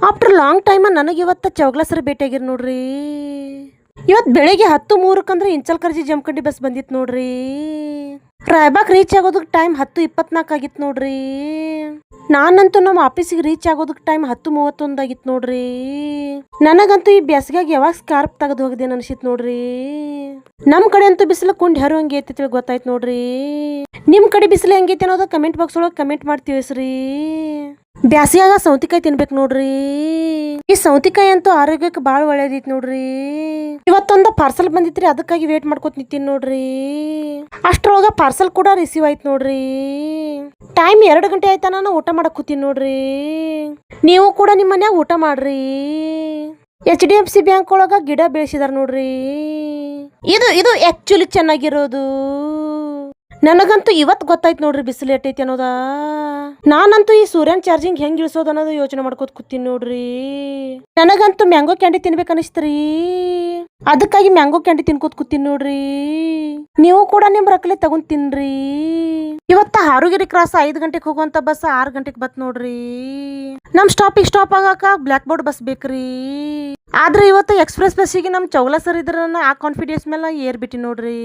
After long time ನನಗೆ ಇವತ್ತು Chougla sir ಭೇಟಿಯಾಗಿರ್ ನೋಡ್ರಿ. ಇವತ್ತು ಬೆಳಿಗ್ಗೆ 10:03 ಇಂಚಲ್ಕರ್ಜಿ ಜಮಖಂಡಿ ಬಸ್ ಬಂದಿತ್ತು ನೋಡ್ರಿ. ರಾಯಬಾಗ್ ರೀಚ್ ಆಗೋದಕ್ಕೆ ಟೈಮ್ 10:24 ಆಗಿತ್ತು ನೋಡ್ರಿ. ನಾನಂತೂ ನಮ್ಮ ಆಫೀಸಿಗೆ ರೀಚ್ ಆಗೋದಕ್ಕೆ ಟೈಮ್ 10:31 ಆಗಿತ್ತು ನೋಡ್ರಿ. ನನಗಂತೂ ಈ ಬೇಸಿಗೆಯಾಗ ಯಾವಾಗ ಸ್ಕಾರ್ಪ್ ತೆಗೆದು ಹೋಗಿದ್ದೇನೆ ಅನ್ಸಿತ್ ನೋಡ್ರಿ. ನಮ್ ಕಡೆ ಅಂತೂ ಬಿಸಿಲು ಕುಂಡ್ ಹರು ಹಂಗೆ ಐತಿ ಗೊತ್ತಾಯ್ತು ನೋಡ್ರಿ. ನಿಮ್ ಕಡೆ ಬಿಸಿಲು ಹೆಂಗೈತಿ ಅನ್ನೋದ ಕಮೆಂಟ್ ಬಾಕ್ಸ್ ಒಳಗೆ ಕಮೆಂಟ್ ಮಾಡಿ ತಿಳಿಸ್ರಿ. ಬ್ಯಾಸಿಯಾಗ ಸೌತಿಕಾಯಿ ತಿನ್ಬೇಕು ನೋಡ್ರಿ. ಈ ಸೌತಿಕಾಯಿ ಅಂತೂ ಆರೋಗ್ಯಕ್ಕೆ ಬಾಳ ಒಳ್ಳೇದೈತಿ ನೋಡ್ರಿ. ಇವತ್ತೊಂದು ಪಾರ್ಸಲ್ ಬಂದಿತ್ರಿ, ಅದಕ್ಕಾಗಿ ವೇಟ್ ಮಾಡ್ಕೊತ ನಿಂತೀನಿ ನೋಡ್ರಿ. ಅಷ್ಟ್ರೊಳಗ ಪಾರ್ಸಲ್ ಕೂಡ ರಿಸೀವ್ ಆಯ್ತು ನೋಡ್ರಿ. ಟೈಮ್ 2 ಗಂಟೆ ಆಯ್ತಾ, ನಾನು ಊಟ ಮಾಡಕ್ ಕೂತೀನಿ ನೋಡ್ರಿ. ನೀವು ಕೂಡ ನಿಮ್ಮ ಮನ್ಯಾಗ ಊಟ ಮಾಡ್ರಿ. HDFC ಬ್ಯಾಂಕ್ ಒಳಗ ಗಿಡ ಬೆಳೆಸಿದಾರ ನೋಡ್ರಿ. ಇದು ಆಕ್ಚುಲಿ ಚೆನ್ನಾಗಿರೋದು. ನನಗಂತೂ ಇವತ್ತು ಗೊತ್ತಾಯ್ತು ನೋಡ್ರಿ ಬಿಸಿಲು ಎಟ್ಟೈತಿ ಅನ್ನೋದ. ನಾನಂತೂ ಈ ಸೂರ್ಯನ್ ಚಾರ್ಜಿಂಗ್ ಹೆಂಗ್ ಇಳಿಸೋದು ಅನ್ನೋದು ಯೋಚನೆ ಮಾಡ್ಕೋತ ಕೂತೀನಿ ನೋಡ್ರಿ. ನನಗಂತೂ ಮ್ಯಾಂಗೋ ಕ್ಯಾಂಡಿ ತಿನ್ಬೇಕು ಅನಿಸ್ತ್ರಿ. ಅದಕ್ಕಾಗಿ ಮ್ಯಾಂಗೋ ಕ್ಯಾಂಡಿ ತಿನ್ಕೋತ ಕೂತೀನಿ ನೋಡ್ರಿ. ನೀವು ಕೂಡ ನಿಮ್ ರಕ್ಲೆ ತಗೊಂಡ್ ತಿನ್ರಿ. ಇವತ್ತ ಹಾರುಗಿರಿ ಕ್ರಾಸ್ 5 ಗಂಟೆಗೆ ಹೋಗುವಂತ ಬಸ್ 6 ಗಂಟೆಗೆ ಬತ್ ನೋಡ್ರಿ. ನಮ್ ಸ್ಟಾಪ್ ಆಗಾಕ ಬ್ಲಾಕ್ ಬೋರ್ಡ್ ಬಸ್ ಬೇಕ್ರಿ. ಆದ್ರೆ ಇವತ್ತು ಎಕ್ಸ್ಪ್ರೆಸ್ ಬಸ್ಸಿಗೆ ನಮ್ ಚೌಗ್ಲಾ ಸರ್ ಇದ್ರ ಆ ಕಾನ್ಫಿಡೆನ್ಸ್ ಮೇಲೆ ಏರ್ ಬಿಟ್ಟಿ ನೋಡ್ರಿ.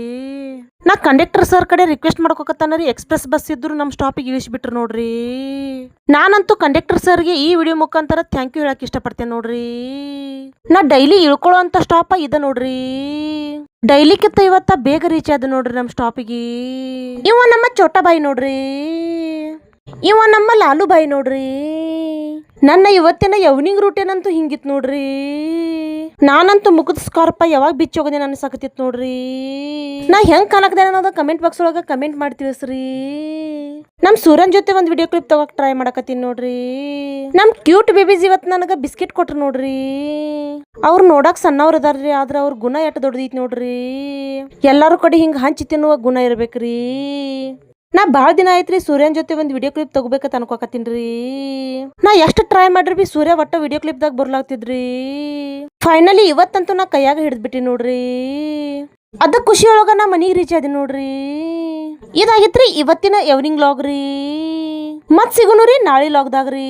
ನಾ ಕಂಡಕ್ಟರ್ ಸರ್ ಕಡೆ ರಿಕ್ವೆಸ್ಟ್ ಮಾಡ್ಕೋಕತ್ತಾನರಿ, ಎಕ್ಸ್ಪ್ರೆಸ್ ಬಸ್ ಇದ್ರು ನಮ್ ಸ್ಟಾಪಿಗೆ ಇಳಿಸ್ಬಿಟ್ರು ನೋಡ್ರಿ. ನಾನಂತೂ ಕಂಡಕ್ಟರ್ ಸರ್ಗೆ ಈ ವಿಡಿಯೋ ಮುಖಾಂತರ ಥ್ಯಾಂಕ್ ಯು ಹೇಳಕ್ ಇಷ್ಟಪಡ್ತೇನೆ ನೋಡ್ರಿ. ನಾ ಡೈಲಿ ಇಳ್ಕೊಳ್ಳೋ ಅಂತ ಸ್ಟಾಪ್ ಇದೆ ನೋಡ್ರಿ. ಡೈಲಿಕ್ಕಿಂತ ಇವತ್ತ ಬೇಗ ರೀಚ್ ಆದ ನೋಡ್ರಿ ನಮ್ ಸ್ಟಾಪಿಗೆ. ಇವ ನಮ್ಮ ಚೋಟಾ ಬಾಯಿ ನೋಡ್ರಿ. ಇವ ನಮ್ಮ ಲಾಲು ಬಾಯಿ ನೋಡ್ರಿ. ನನ್ನ ಇವತ್ತಿನ ಎವ್ನಿಂಗ್ ರೂಟೇನಂತೂ ಹಿಂಗಿತ್ ನೋಡ್ರಿ. ನಾನಂತೂ ಮುಖದ ಸ್ಕಾರ್ಪ ಯಾವಾಗ ಬಿಚ್ಚಿ ಹೋಗದೆ ಅನ್ಸಕತ್ತಿತ್ ನೋಡ್ರಿ. ನಾ ಹೆಂಗ್ ಕಾಣಕದೆ ಅನ್ನೋದ ಕಮೆಂಟ್ ಬಾಕ್ಸ್ ಒಳಗ ಕಮೆಂಟ್ ಮಾಡಿ ತಿಳಿಸ್ರಿ. ನಮ್ ಸೂರ್ಯನ್ ಜೊತೆ ಒಂದ್ ವಿಡಿಯೋ ಕ್ಲಿಪ್ ತಗೋಕ್ ಟ್ರೈ ಮಾಡಕತ್ತೀನಿ ನೋಡ್ರಿ. ನಮ್ ಕ್ಯೂಟ್ ಬೇಬೀಸ್ ಇವತ್ ನನಗ ಬಿಸ್ಕೆಟ್ ಕೊಟ್ರು ನೋಡ್ರಿ. ಅವ್ರು ನೋಡಕ್ ಸಣ್ಣವ್ರ ಅದಾರ್ರಿ, ಆದ್ರ ಅವ್ರ ಗುಣ ಎಟ್ ದೊಡ್ಡದೈತಿ ನೋಡ್ರಿ. ಎಲ್ಲಾರು ಕಡೆ ಹಿಂಗ ಹಂಚಿ ತಿನ್ನುವ ಗುಣ ಇರ್ಬೇಕ್ರಿ. ನಾ ಭಾಳ ದಿನ ಆಯ್ತ್ರಿ ಸೂರ್ಯನ್ ಜೊತೆ ಒಂದ್ ವಿಡಿಯೋ ಕ್ಲಿಪ್ ತಗೋಬೇಕಂತ ಅನ್ಕೋಕತ್ತೀನ್ರಿ. ನಾ ಎಷ್ಟು ಟ್ರೈ ಮಾಡ್ರಿ ಬಿ ಸೂರ್ಯ ಒಟ್ಟ ವಿಡಿಯೋ ಕ್ಲಿಪ್ ದಾಗ ಬರ್ಲಾಗ್ತಿದ್ರಿ. ಫೈನಲಿ ಇವತ್ತಂತೂ ನಾ ಕೈಯಾಗ ಹಿಡಿದ್ಬಿಟ್ಟಿ ನೋಡ್ರಿ. ಅದ ಖುಷಿ ಒಳಗ ನಾ ಮನಿಗೆ ರೀಚ್ ಆದಿ ನೋಡ್ರಿ. ಇದಾಗಿತ್ರಿ ಇವತ್ತಿನ ಎವ್ನಿಂಗ್ ಲಾಗ್ ರೀ. ಮತ್ ಸಿಗುನು ರೀ ನಾಳೆ ಲಾಗ್ದಾಗ್ರಿ.